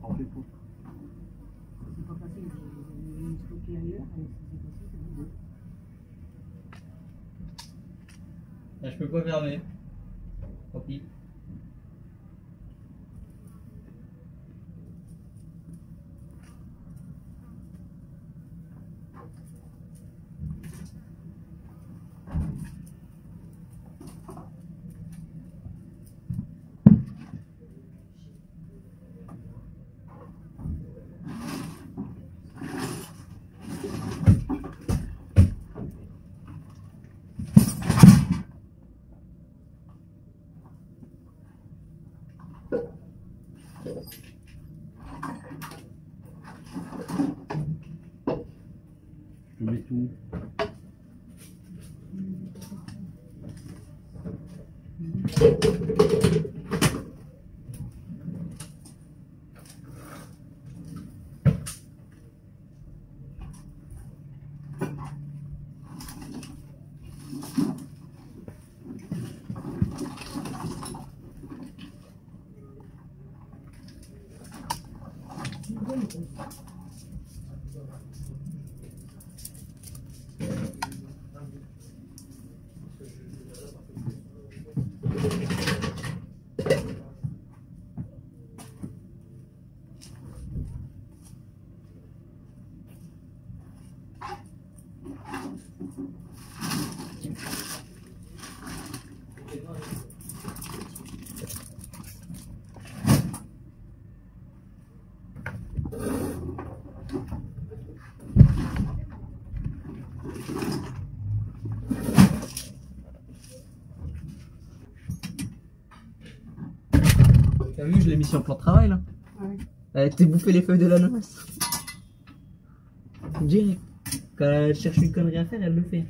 t'en fais pas. C'est pas facile de stocker ailleurs, et si c'est possible, c'est mieux. Là, je peux pas fermer. Tant pis. Je mets tout. T'as vu, je l'ai mis sur le plan de travail là. Ouais. Elle t'es bouffé les feuilles de l'ananas. Direct. Quand elle cherche une connerie à faire, elle le fait.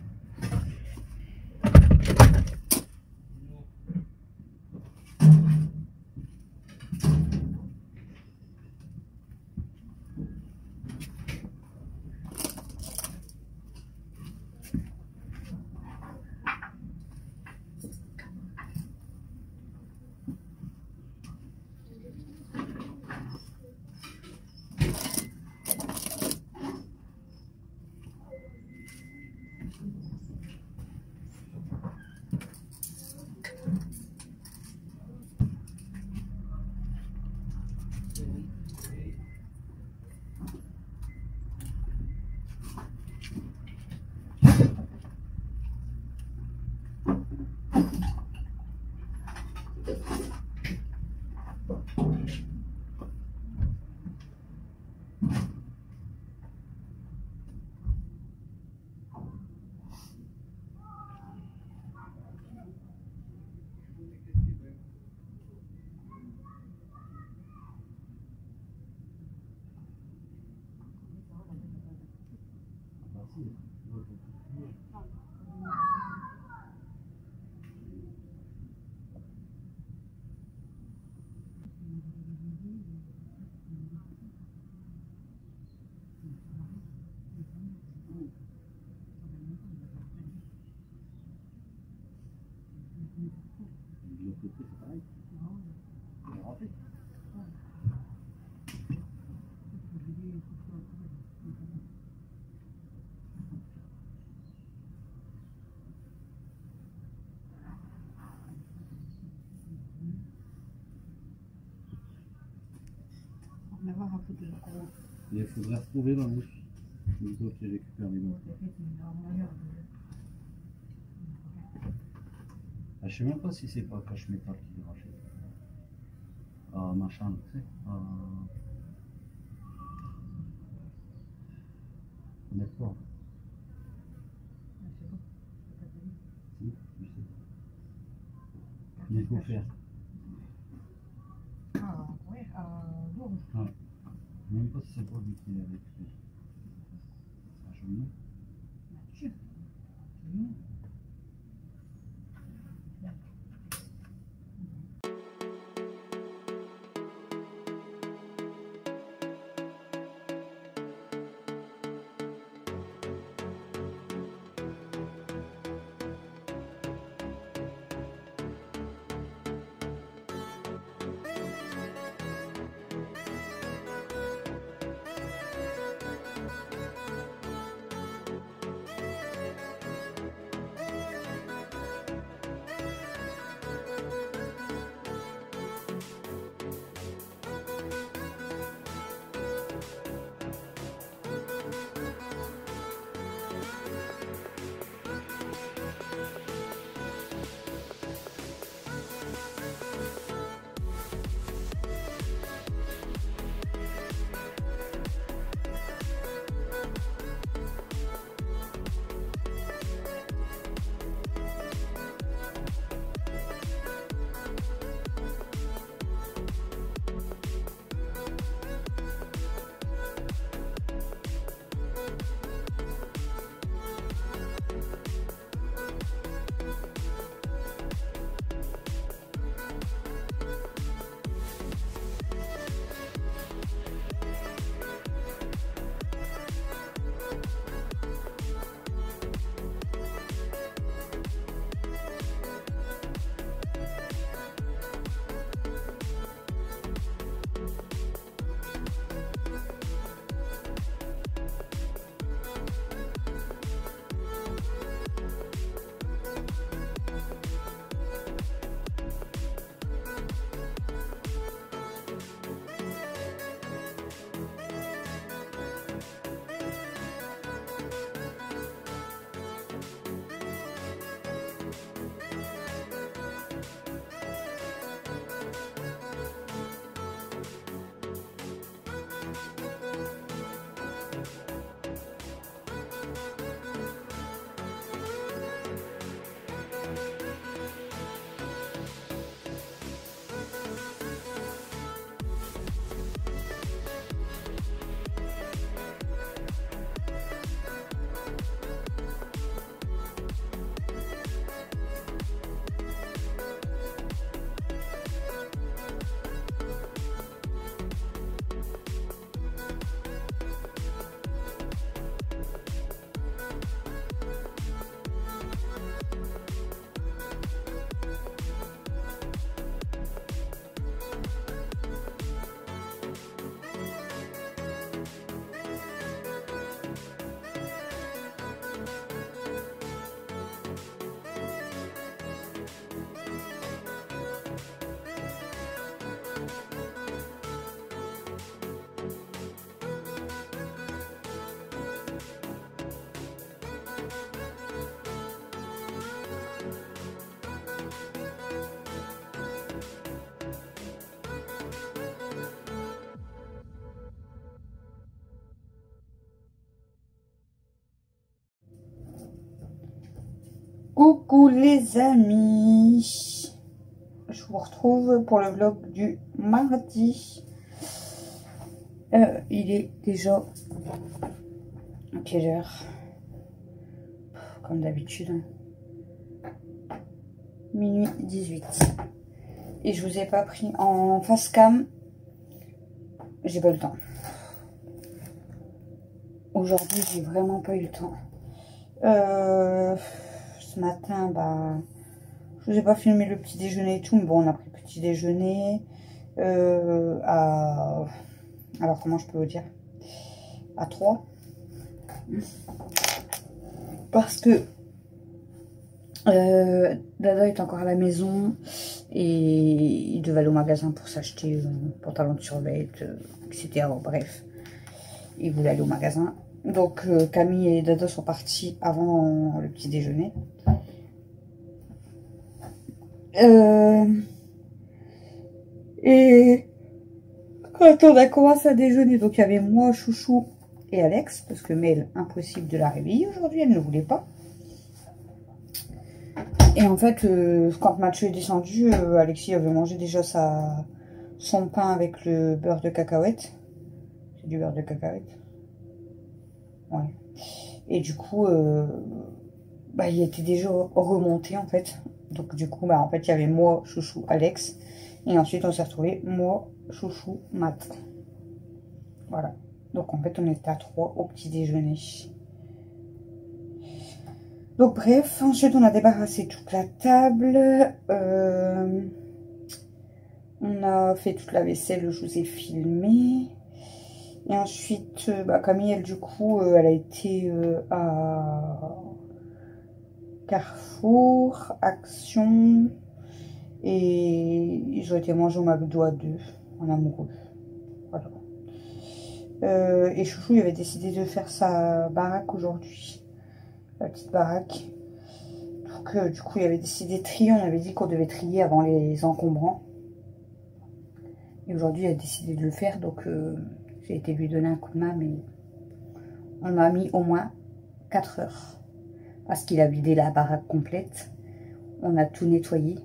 De l'autre côté, c'est pareil. On est rentré. On va voir un peu de gros. Il faudrait retrouver dans les autres qui récupèrent les mots. Ah, je sais même pas si c'est pas cache métal qui rachète. Ah, machin, tu sais. D'accord. Si, je sais. Il faut faire. Ah, ouais, lourd. Ouais. Même pas si c'est pas lui qui l'a récupéré. Ah, je me mets. Mathieu. Coucou les amis, je vous retrouve pour le vlog du mardi. Il est déjà quelle heure? Comme d'habitude, minuit 18. Et je vous ai pas pris en face cam, j'ai pas eu le temps. Aujourd'hui, j'ai vraiment pas eu le temps. Ce matin, bah, je vous ai pas filmé le petit déjeuner et tout, mais bon, on a pris le petit déjeuner alors comment je peux vous dire, à 3, parce que Dada est encore à la maison et il devait aller au magasin pour s'acheter un pantalon de survêt, etc. Bref, il voulait aller au magasin. Donc Camille et Dada sont partis avant le petit déjeuner. Et quand on a commencé à déjeuner, donc il y avait moi, Chouchou et Alex, parce que Mel, impossible de la réveiller aujourd'hui, elle ne voulait pas. Et en fait, quand Mathieu est descendu, Alexis avait mangé déjà son pain avec le beurre de cacahuète. C'est du beurre de cacahuète. Ouais. Et du coup, bah, il était déjà remonté en fait. Donc du coup, bah, en fait, il y avait moi, Chouchou, Alex. Et ensuite, on s'est retrouvés, moi, Chouchou, Matt. Voilà. Donc en fait, on était à 3 au petit déjeuner. Donc bref, ensuite, on a débarrassé toute la table. On a fait toute la vaisselle, je vous ai filmé. Et ensuite, bah, Camille, elle, du coup, elle a été à Carrefour, Action, et ils ont été manger au McDo à 2, en amoureux. Voilà. Et Chouchou, il avait décidé de faire sa baraque aujourd'hui, la petite baraque. Donc, du coup, il avait décidé de trier. On avait dit qu'on devait trier avant les encombrants. Et aujourd'hui, il a décidé de le faire, donc j'ai été lui donner un coup de main, mais on a mis au moins 4 heures. Parce qu'il a vidé la baraque complète. On a tout nettoyé.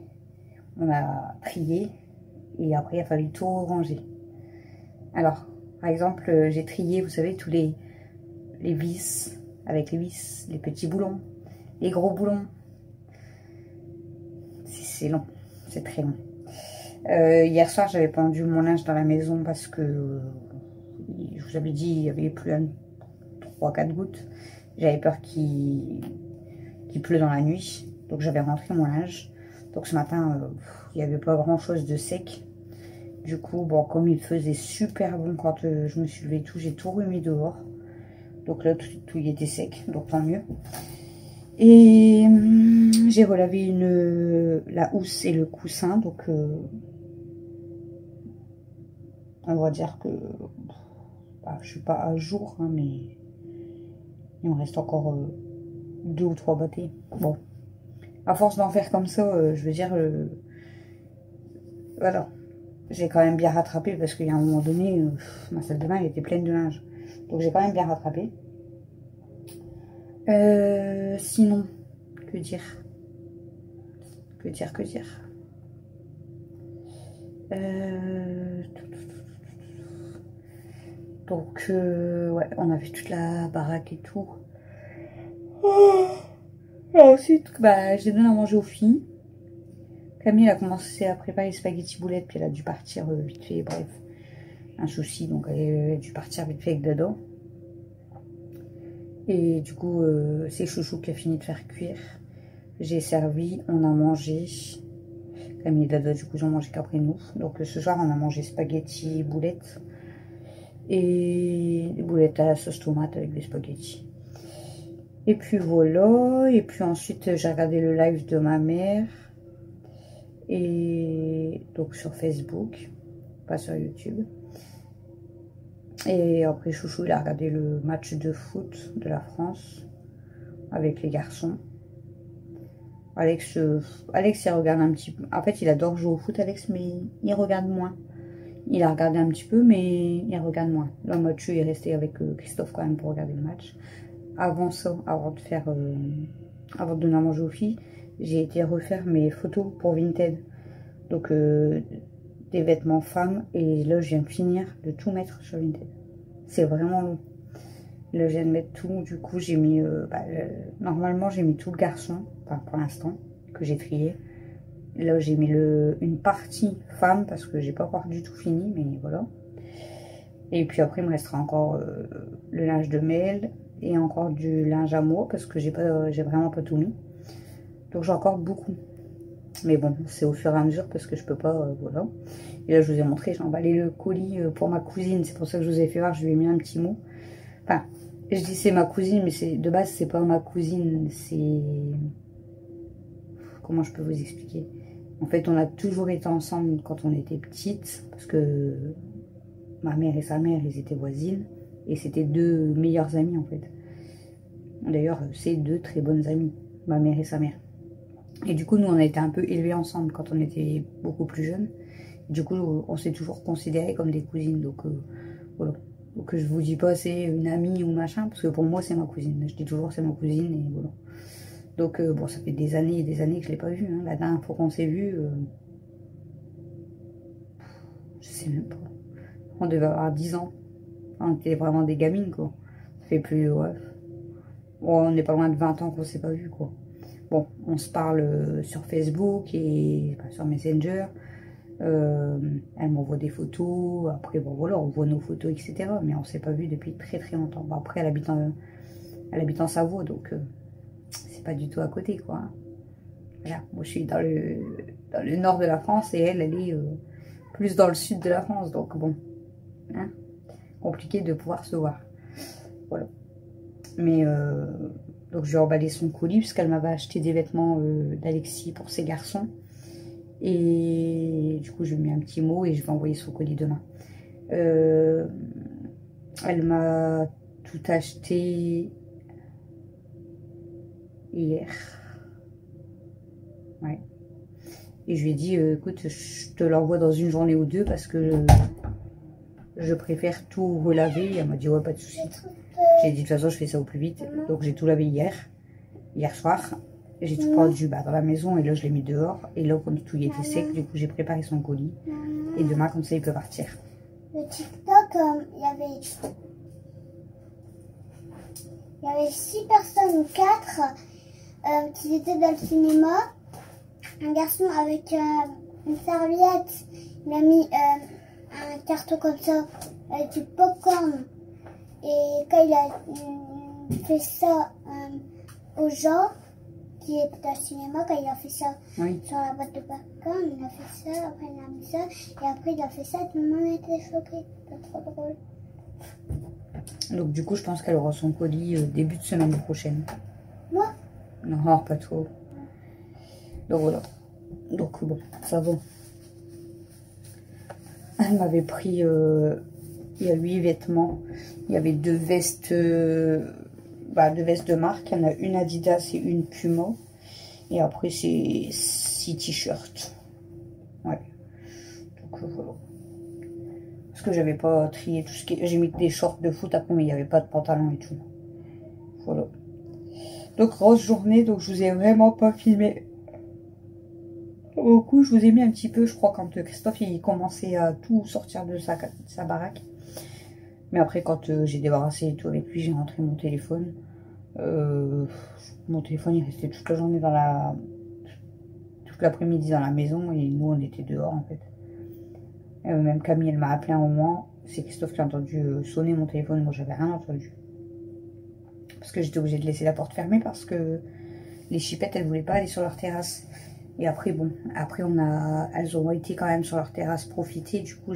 On a trié. Et après, il a fallu tout ranger. Alors, par exemple, j'ai trié, vous savez, tous les vis. Avec les vis, les petits boulons, les gros boulons. C'est long. C'est très long. Hier soir, j'avais pendu mon linge dans la maison parce que je vous avais dit, il y avait plus 3-4 gouttes. J'avais peur qu'il pleut dans la nuit. Donc j'avais rentré mon linge. Donc ce matin, il n'y avait pas grand chose de sec. Du coup, bon, comme il faisait super bon quand je me suis levée et tout, j'ai tout remis dehors. Donc là, tout y était sec. Donc tant mieux. Et j'ai relavé la housse et le coussin. Donc on va dire que bah, je suis pas à jour, hein, mais il me reste encore 2 ou 3 bâtés. Bon, à force d'en faire comme ça, je veux dire, voilà, j'ai quand même bien rattrapé parce qu'il y a un moment donné, ma salle de bain elle était pleine de linge. Donc j'ai quand même bien rattrapé. Sinon, que dire? Donc, ouais, on a fait toute la baraque et tout. Et ensuite, bah, j'ai donné à manger aux filles. Camille a commencé à préparer les spaghettis boulettes, puis elle a dû partir vite fait, bref. Un souci, donc elle a dû partir vite fait avec Dada. Et du coup, c'est Chouchou qui a fini de faire cuire. J'ai servi, on a mangé. Camille et Dada, du coup, ils ont mangé qu'après nous. Donc ce soir, on a mangé spaghettis boulettes. Et des boulettes à la sauce tomate avec des spaghettis. Et puis voilà. Et puis ensuite, j'ai regardé le live de ma mère. Et donc sur Facebook, pas sur YouTube. Et après, Chouchou, il a regardé le match de foot de la France avec les garçons. Alex, il regarde un petit peu. En fait, il adore jouer au foot, Alex, mais il regarde moins. Il a regardé un petit peu, mais il regarde moins. Là, Mathieu est resté avec Christophe quand même pour regarder le match. Avant ça, avant de faire avant de donner à manger aux filles, j'ai été refaire mes photos pour Vinted. Donc des vêtements femmes. Et là, je viens de finir de tout mettre sur Vinted. C'est vraiment long. Là, je viens de mettre tout. Du coup, j'ai mis... normalement, j'ai mis tout le garçon. Enfin, pour l'instant, que j'ai trié. Là, j'ai mis une partie femme parce que j'ai pas encore du tout fini. Mais voilà. Et puis après, il me restera encore le linge de Mel. Et encore du linge à moi. Parce que j'ai vraiment pas tout mis. Donc, j'ai encore beaucoup. Mais bon, c'est au fur et à mesure parce que je peux pas, voilà. Et là, je vous ai montré, j'ai emballé le colis pour ma cousine. C'est pour ça que je vous ai fait voir, je lui ai mis un petit mot. Enfin, je dis c'est ma cousine, mais de base, c'est pas ma cousine. C'est... Comment je peux vous expliquer? En fait, on a toujours été ensemble quand on était petites. Parce que ma mère et sa mère, ils étaient voisines. Et c'était deux meilleures amies, en fait. D'ailleurs, c'est deux très bonnes amies, ma mère et sa mère. Et du coup, nous, on a été un peu élevés ensemble quand on était beaucoup plus jeunes. Du coup, on s'est toujours considérés comme des cousines. Donc, voilà. Donc, je vous dis pas c'est une amie ou machin, parce que pour moi, c'est ma cousine. Je dis toujours c'est ma cousine et voilà. Donc, bon, ça fait des années et des années que je l'ai pas vue. Hein. La dernière fois qu'on s'est vus, je sais même pas. On devait avoir 10 ans. On était vraiment des gamines, quoi. Ça fait plus, ouais. On n'est pas loin de 20 ans qu'on s'est pas vus, quoi. Bon, on se parle sur Facebook et sur Messenger. Elle m'envoie des photos. Après, bon, voilà, on voit nos photos, etc. Mais on ne s'est pas vu depuis très très longtemps. Bon, après, elle habite en Savoie, donc c'est pas du tout à côté, quoi. Voilà, moi je suis dans le nord de la France et elle est plus dans le sud de la France. Donc bon, hein, compliqué de pouvoir se voir. Voilà. Mais donc je lui ai emballé son colis puisqu'elle m'avait acheté des vêtements d'Alexis pour ses garçons. Et du coup, je lui ai mis un petit mot et je vais envoyer son colis demain. Elle m'a tout acheté hier. Ouais. Et je lui ai dit, écoute, je te l'envoie dans une journée ou deux parce que je préfère tout relaver. Et elle m'a dit, ouais, pas de souci. J'ai dit, de toute façon, je fais ça au plus vite. Donc, j'ai tout lavé hier soir. J'ai tout pendu dans la maison et là, je l'ai mis dehors. Et là, quand tout y était sec, du coup, j'ai préparé son colis. Et demain, comme ça, il peut partir. Le TikTok, il y avait 6 personnes ou 4 qui étaient dans le cinéma. Un garçon avec une serviette, il a mis un carton comme ça, avec du popcorn. Et quand il a fait ça aux gens qui étaient dans le cinéma, quand il a fait ça sur la boîte de popcorn, il a fait ça, après il a mis ça, et après il a fait ça, tout le monde était choqué. C'était trop drôle. Donc du coup, je pense qu'elle aura son colis début de semaine prochaine. Moi? Non, pas trop. Donc voilà. Donc bon, ça va. Elle m'avait pris, il y a 8 vêtements. Il y avait 2 vestes, 2 vestes de marque. Il y en a une Adidas et une Puma. Et après, c'est 6 t-shirts. Ouais. Donc voilà. Parce que j'avais pas trié tout ce qui... J'ai mis des shorts de foot après, mais il n'y avait pas de pantalon et tout. Voilà. Donc, grosse journée. Donc, je vous ai vraiment pas filmé beaucoup. Je vous ai mis un petit peu, je crois, quand Christophe il commençait à tout sortir de sa baraque. Mais après, quand j'ai débarrassé et tout avec lui, j'ai rentré mon téléphone. Mon téléphone, il restait toute la journée toute l'après-midi dans la maison. Et nous, on était dehors, en fait. Même Camille, elle m'a appelé un moment. C'est Christophe qui a entendu sonner mon téléphone. Moi, j'avais rien entendu. Parce que j'étais obligée de laisser la porte fermée parce que les chipettes, elles voulaient pas aller sur leur terrasse. Et après, bon, elles ont été quand même sur leur terrasse profiter. Du coup,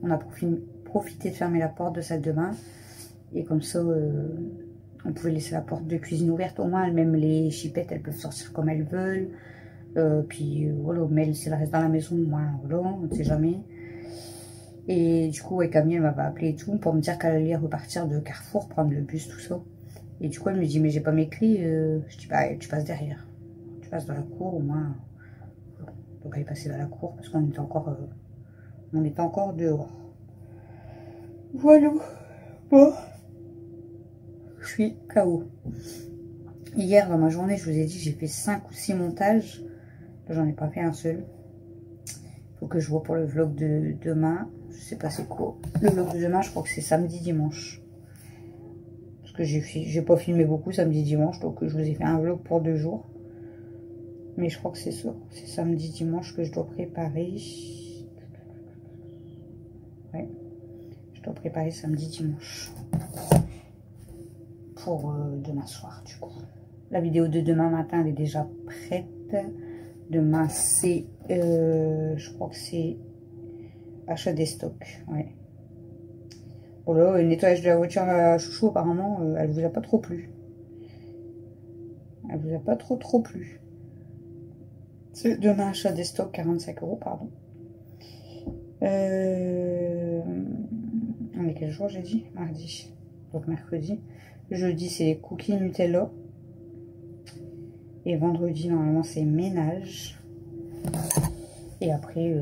on a profité de fermer la porte de salle de bain. Et comme ça, on pouvait laisser la porte de cuisine ouverte. Au moins, même les chipettes, elles peuvent sortir comme elles veulent. Puis voilà, mais si elle reste dans la maison, moi, voilà, on ne sait jamais. Et du coup, Camille, elle m'avait appelé et tout pour me dire qu'elle allait repartir de Carrefour, prendre le bus, tout ça. Et du coup, elle me dit, mais j'ai pas mes clés. Je dis, bah, tu passes derrière. Tu passes dans la cour, au moins. Donc, elle est passée dans la cour parce qu'on était encore, dehors. Voilà. Bon. Je suis KO. Hier, dans ma journée, je vous ai dit, j'ai fait 5 ou 6 montages. Là, j'en ai pas fait un seul. Faut que je vois pour le vlog de demain. Je sais pas c'est quoi. Le vlog de demain, je crois que c'est samedi, dimanche. Parce que j'ai pas filmé beaucoup samedi, dimanche. Donc, je vous ai fait un vlog pour 2 jours. Mais je crois que c'est ça. C'est samedi, dimanche que je dois préparer. Ouais. Je dois préparer samedi, dimanche. Pour demain soir, du coup. La vidéo de demain matin, elle est déjà prête. Demain, c'est... je crois que c'est... achat des stocks. Ouais. Bon là, le nettoyage de la voiture à Chouchou, apparemment, elle vous a pas trop plu. Elle vous a pas trop plu. Demain, achat des stocks, 45 €, pardon. On est quel jour, j'ai dit? Mardi. Donc mercredi. Jeudi, c'est les cookies Nutella. Et vendredi, normalement, c'est ménage. Et après,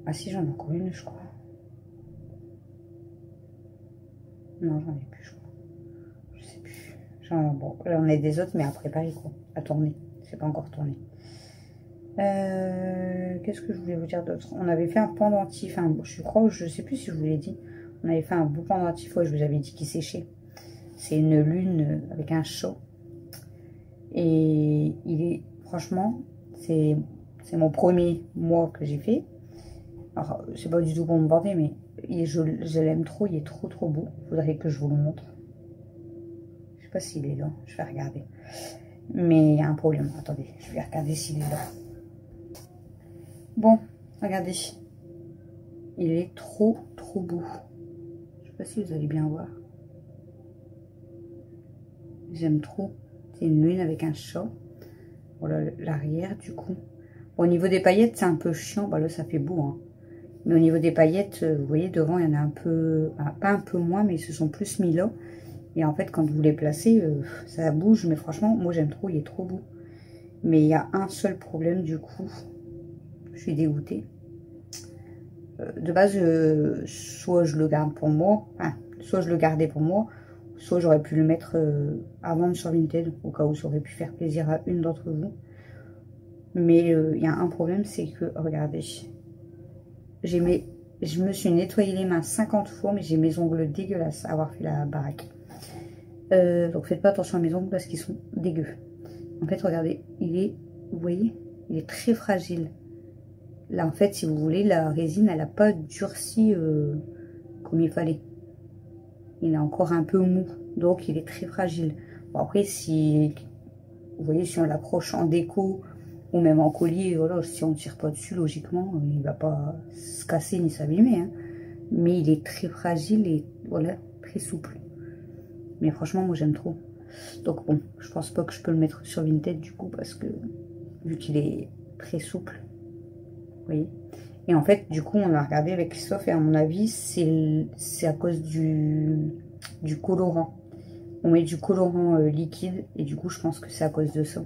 ah si, j'en ai encore une, je crois. Non, j'en ai plus, je crois. Je sais plus. Bon, là, on a des autres, mais à préparer, quoi. À tourner. C'est pas encore tourné. Qu'est-ce que je voulais vous dire d'autre? On avait fait un pendentif. Je crois, je sais plus si je vous l'ai dit. On avait fait un beau pendentif. Ouais, je vous avais dit qu'il séchait. C'est une lune avec un chat. Et il est, franchement, c'est mon premier mois que j'ai fait. Alors, c'est pas du tout pour me vanter, mais je l'aime trop. Il est trop beau. Faudrait que je vous le montre. Je sais pas s'il est là. Je vais regarder. Mais il y a un problème. Attendez, je vais regarder s'il est là. Bon, regardez. Il est trop beau. Je sais pas si vous allez bien voir. J'aime trop. C'est une lune avec un chat. Voilà l'arrière du coup. Bon, au niveau des paillettes, c'est un peu chiant. Bah là, ça fait beau. Hein. Mais au niveau des paillettes, vous voyez, devant, il y en a un peu... pas un peu moins, mais ils se sont plus mis là. Et en fait, quand vous les placez, ça bouge. Mais franchement, moi, j'aime trop. Il est trop beau. Mais il y a un seul problème du coup. Je suis dégoûtée. De base, soit je le garde pour moi. Enfin, soit je le gardais pour moi. Soit j'aurais pu le mettre à vendre sur Vinted, au cas où ça aurait pu faire plaisir à une d'entre vous. Mais il y a un problème, c'est que, regardez, je me suis nettoyé les mains 50 fois, mais j'ai mes ongles dégueulasses à avoir fait la baraque. Donc faites pas attention à mes ongles parce qu'ils sont dégueux. En fait, regardez, vous voyez, il est très fragile. Là, en fait, si vous voulez, la résine, elle n'a pas durci comme il fallait. Il est encore un peu mou, donc il est très fragile. Bon, après, si vous voyez, si on l'accroche en déco ou même en collier, voilà, si on ne tire pas dessus, logiquement, il ne va pas se casser ni s'abîmer. Hein. Mais il est très fragile et voilà, très souple. Mais franchement, moi j'aime trop. Donc bon, je pense pas que je peux le mettre sur Vinted du coup, parce que vu qu'il est très souple, vous voyez. Et en fait, du coup, on a regardé avec Christophe et à mon avis, c'est à cause du colorant. On met du colorant liquide et du coup, je pense que c'est à cause de ça.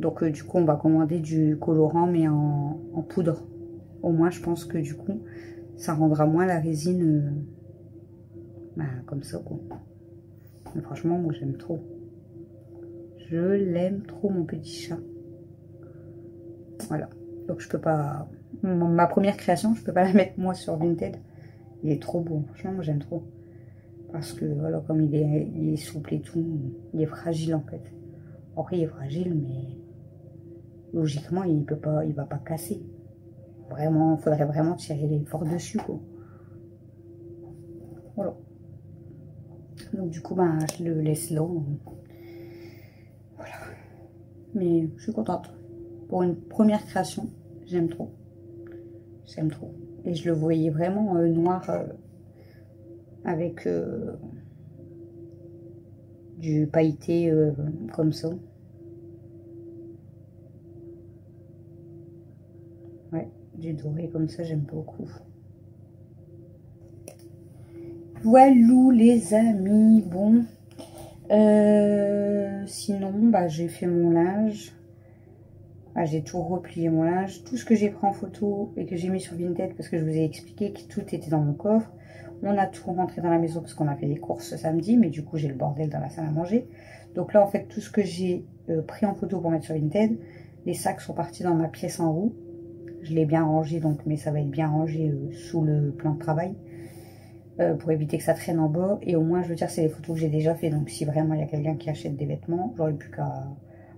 Donc, du coup, on va commander du colorant mais en poudre. Au moins, je pense que du coup, ça rendra moins la résine comme ça, quoi. Mais franchement, moi, j'aime trop. Je l'aime trop, mon petit chat. Voilà. Donc, je peux pas... Ma première création, je peux pas la mettre moi sur Vinted. Il est trop beau. Franchement, moi j'aime trop. Parce que voilà, comme il est souple et tout, il est fragile en fait. Après, il est fragile, mais logiquement, il va pas casser. Vraiment, il faudrait vraiment tirer fort dessus, quoi. Voilà. Donc du coup, je le laisse là. Voilà. Mais je suis contente. Pour une première création, j'aime trop. J'aime trop. Et je le voyais vraiment noir avec du pailleté comme ça. Ouais, du doré comme ça, j'aime beaucoup. Voilà les amis. Bon. Sinon, j'ai fait mon linge. J'ai tout replié mon linge, tout ce que j'ai pris en photo et que j'ai mis sur Vinted parce que je vous ai expliqué que tout était dans mon coffre. On a tout rentré dans la maison parce qu'on a fait des courses ce samedi, mais du coup j'ai le bordel dans la salle à manger. Donc là, en fait, tout ce que j'ai pris en photo pour mettre sur Vinted, les sacs sont partis dans ma pièce en haut. Je l'ai bien rangé, donc, mais ça va être bien rangé sous le plan de travail. Pour éviter que ça traîne en bas. Et au moins, je veux dire, c'est les photos que j'ai déjà fait. Donc si vraiment il y a quelqu'un qui achète des vêtements, j'aurais plus qu'à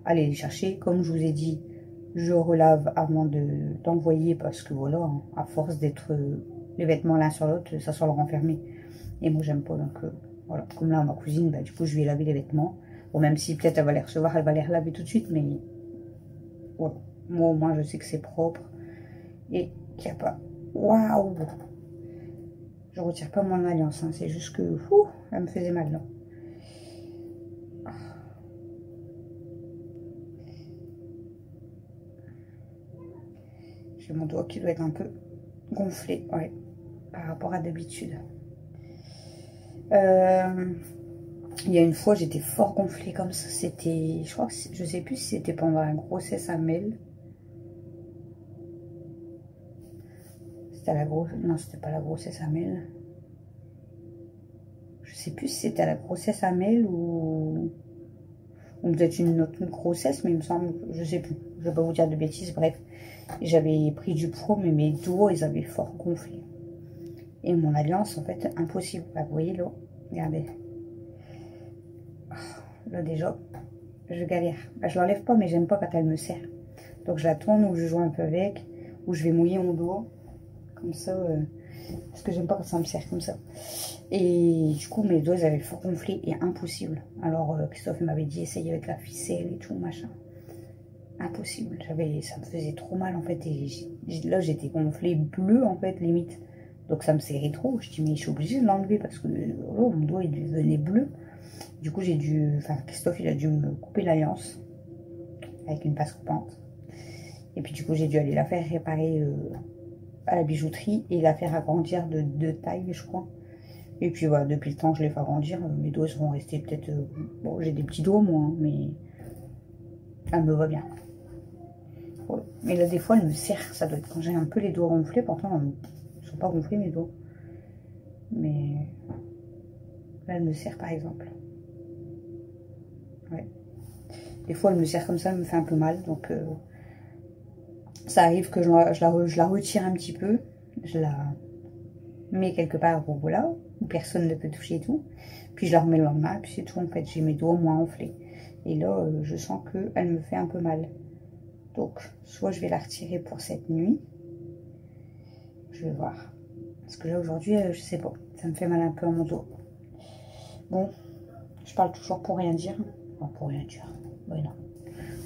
aller les chercher. Comme je vous ai dit, je relave avant d'envoyer parce que voilà, hein, à force d'être les vêtements l'un sur l'autre, ça sent le renfermer. Et moi, j'aime pas. Donc voilà, comme là, ma cousine, bah, du coup, je lui ai lavé les vêtements. Bon, même si peut-être elle va les recevoir, elle va les relaver tout de suite. Mais voilà, moi au moins, je sais que c'est propre. Et qu'il n'y a pas... Waouh! Je retire pas mon alliance, hein. C'est juste que elle me faisait mal là. J'ai mon doigt qui doit être un peu gonflé, ouais, par rapport à d'habitude. Il y a une fois, j'étais fort gonflée comme ça. C'était, je crois que je sais plus si c'était pendant la grossesse à Mel. C'était la grosse, non, c'était pas la grossesse à Mel. Je sais plus si c'était à la grossesse à Mel ou peut-être une autre grossesse, mais il me semble, je sais plus. Je vais pas vous dire de bêtises, bref. J'avais pris du poids, mais mes doigts, ils avaient fort gonflé. Et mon alliance, en fait, impossible. Là, vous voyez, là, regardez. Là, déjà, je galère. Bah, je l'enlève pas, mais j'aime pas quand elle me serre. Donc, je la tourne ou je joue un peu avec, ou je vais mouiller mon doigt. Comme ça, parce que j'aime pas quand ça me serre comme ça. Et du coup, mes doigts, ils avaient fort gonflé et impossible. Alors, Christophe m'avait dit, essaye avec la ficelle et tout, machin. Impossible. Ça me faisait trop mal, en fait. Et là, j'étais gonflée bleu, en fait, limite. Donc, ça me serrait trop. Je dis, mais je suis obligée de l'enlever parce que oh, mon doigt, il devenait bleu. Du coup, Christophe, il a dû me couper l'alliance avec une passe coupante. Et puis, du coup, j'ai dû aller la faire réparer à la bijouterie et la faire agrandir de taille, je crois. Et puis voilà, depuis le temps que je les fais agrandir, mes doigts seront restés peut-être... bon, j'ai des petits doigts moi, hein, mais elle me va bien. Voilà. Mais là, des fois, elle me serre. Ça doit être quand j'ai un peu les doigts gonflés. Pourtant, ils ne sont pas gonflés, mes doigts. Mais là, elle me serre, par exemple. Ouais. Des fois, elle me serre comme ça, elle me fait un peu mal. Donc, ça arrive que je la retire un petit peu. Je la mets quelque part où, voilà, où personne ne peut toucher et tout. Puis, je la remets le lendemain. Puis, c'est tout. En fait, j'ai mes doigts moins enflés. Et là, je sens qu'elle me fait un peu mal. Donc, soit je vais la retirer pour cette nuit. Je vais voir. Parce que là, aujourd'hui, je sais pas. Ça me fait mal un peu à mon dos. Bon, je parle toujours pour rien dire. Non, pour rien dire. Oui, non.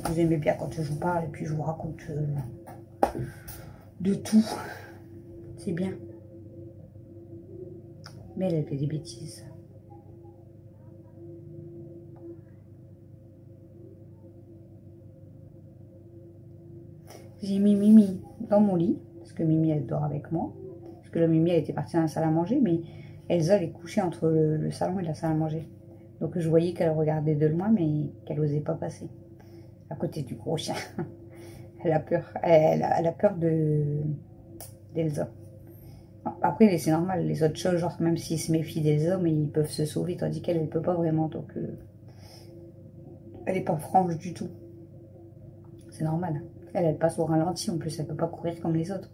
Vous aimez bien quand je vous parle et puis je vous raconte de tout. C'est bien. Mais elle fait des bêtises. J'ai mis Mimi dans mon lit, parce que Mimi, elle dort avec moi. Parce que là, Mimi, elle était partie dans la salle à manger, mais Elsa, elle est couchée entre le salon et la salle à manger. Donc, je voyais qu'elle regardait de loin, mais qu'elle n'osait pas passer. À côté du gros chien. Elle a peur. Elle a peur d'Elsa. Après, c'est normal, les autres choses, genre, même s'ils se méfient d'Elsa, mais ils peuvent se sauver, tandis qu'elle, elle peut pas vraiment. Donc, elle n'est pas franche du tout. C'est normal. Elle passe au ralenti, en plus, elle peut pas courir comme les autres.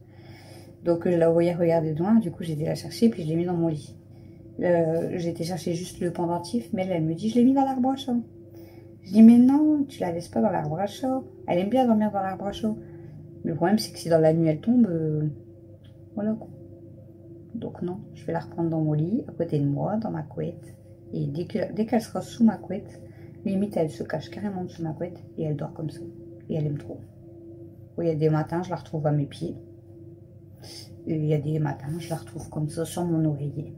Donc, je la voyais regarder de loin, du coup, j'ai été la chercher, puis je l'ai mis dans mon lit. J'ai été chercher juste le pendentif, mais elle me dit, je l'ai mis dans l'arbre à chat. Je dis, mais non, tu la laisses pas dans l'arbre à chat. Elle aime bien dormir dans l'arbre à chat. Mais le problème, c'est que si dans la nuit, elle tombe, voilà quoi. Donc non, je vais la reprendre dans mon lit, à côté de moi, dans ma couette. Et dès qu'elle sera sous ma couette, limite, elle se cache carrément sous ma couette, et elle dort comme ça. Et elle aime trop. Il y a des matins, je la retrouve à mes pieds. Et il y a des matins, je la retrouve comme ça sur mon oreiller.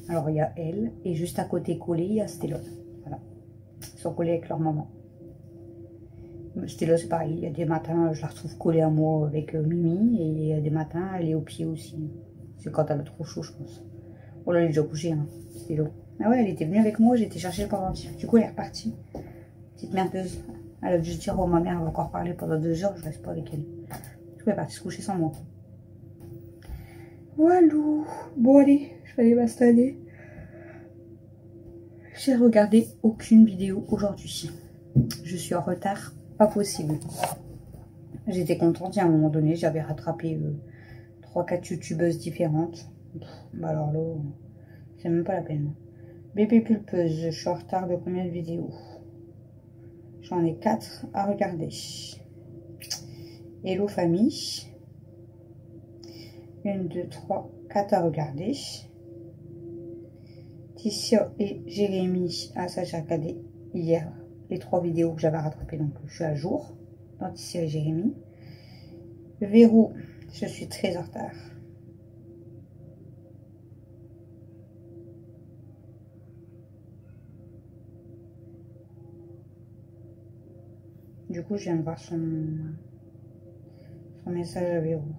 Alors, il y a elle. Et juste à côté collé, il y a Stella. Voilà. Ils sont collés avec leur maman. Stella, c'est pareil. Il y a des matins, je la retrouve collée à moi avec Mimi. Et il y a des matins, elle est au pied aussi. C'est quand elle a trop chaud, je pense. Oh là, elle est déjà couchée, hein. Stella. Ah ouais, elle était venue avec moi. J'étais chercher le pendentif. Du coup, elle est repartie. Petite merdeuse. Elle a dû se dire, oh ma mère va encore parler pendant 2 heures, je reste pas avec elle. Du coup, elle est partie se coucher sans moi. Voilà. Bon, allez, je vais aller m'installer. J'ai regardé aucune vidéo aujourd'hui. Je suis en retard, pas possible. J'étais contente, et à un moment donné, j'avais rattrapé 3-4 youtubeuses différentes. Bah alors là, c'est même pas la peine. Bébé pulpeuse, je suis en retard de combien de vidéos? J'en ai 4 à regarder. Hello famille. 1, 2, 3, 4 à regarder. Tissia et Jérémy. Ah, ça j'ai regardé hier. Les 3 vidéos que j'avais rattrapées, donc je suis à jour. Dans Tissia et Jérémy. Vérou, je suis très en retard. Du coup, je viens de voir son message à Vérou.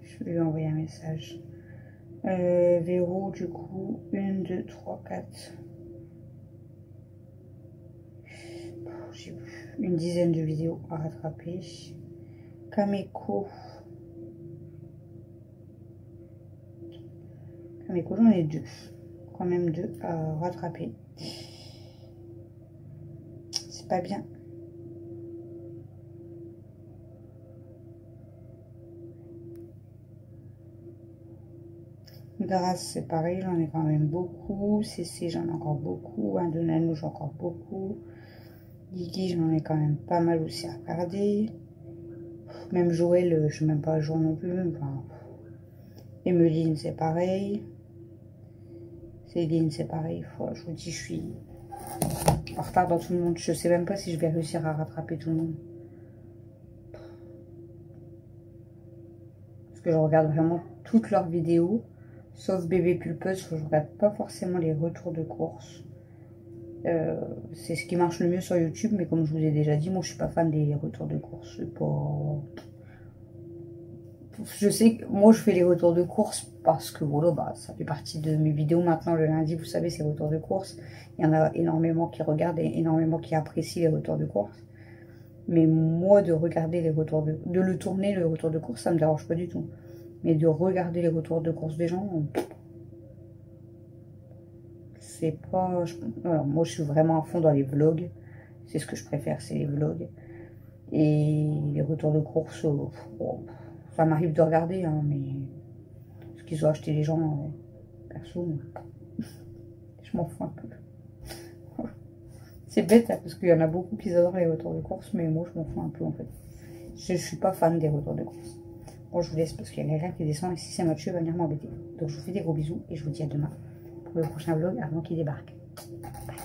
Je vais lui envoyer un message. Vérou, du coup, 1, 2, 3, 4. J'ai une dizaine de vidéos à rattraper. Kameko. Kameko, j'en ai 2. Quand même 2 à rattraper. C'est pas bien. Grâce, c'est pareil, j'en ai quand même beaucoup. CC, j'en ai encore beaucoup. Indonano, j'en ai encore beaucoup. Guigui, j'en ai quand même pas mal aussi à regarder. Même Joël, je ne sais même pas à jour non plus. Enfin, Emeline, c'est pareil. Céline, c'est pareil. Je vous dis, je suis en retard dans tout le monde. Je sais même pas si je vais réussir à rattraper tout le monde. Parce que je regarde vraiment toutes leurs vidéos. Sauf Bébé Pulpeuse, je regarde pas forcément les retours de course. C'est ce qui marche le mieux sur YouTube, mais comme je vous ai déjà dit, moi je suis pas fan des retours de course. Je sais que moi je fais les retours de course parce que voilà, bah, ça fait partie de mes vidéos maintenant le lundi, vous savez, c'est retours de course. Il y en a énormément qui regardent et énormément qui apprécient les retours de course. Mais moi de regarder les retours de le tourner, le retour de course, ça me dérange pas du tout. Mais de regarder les retours de course des gens, c'est pas... Alors, moi, je suis vraiment à fond dans les vlogs. C'est ce que je préfère, c'est les vlogs. Et les retours de course, bon, ça m'arrive de regarder, hein, mais ce qu'ils ont acheté les gens, perso, je m'en fous un peu. C'est bête, hein, parce qu'il y en a beaucoup qui adorent les retours de course, mais moi, je m'en fous un peu, en fait. Je suis pas fan des retours de course. Bon, je vous laisse parce qu'il y a quelqu'un qui descend et si c'est Mathieu, il va venir m'embêter. Donc, je vous fais des gros bisous et je vous dis à demain pour le prochain vlog avant qu'il débarque. Bye.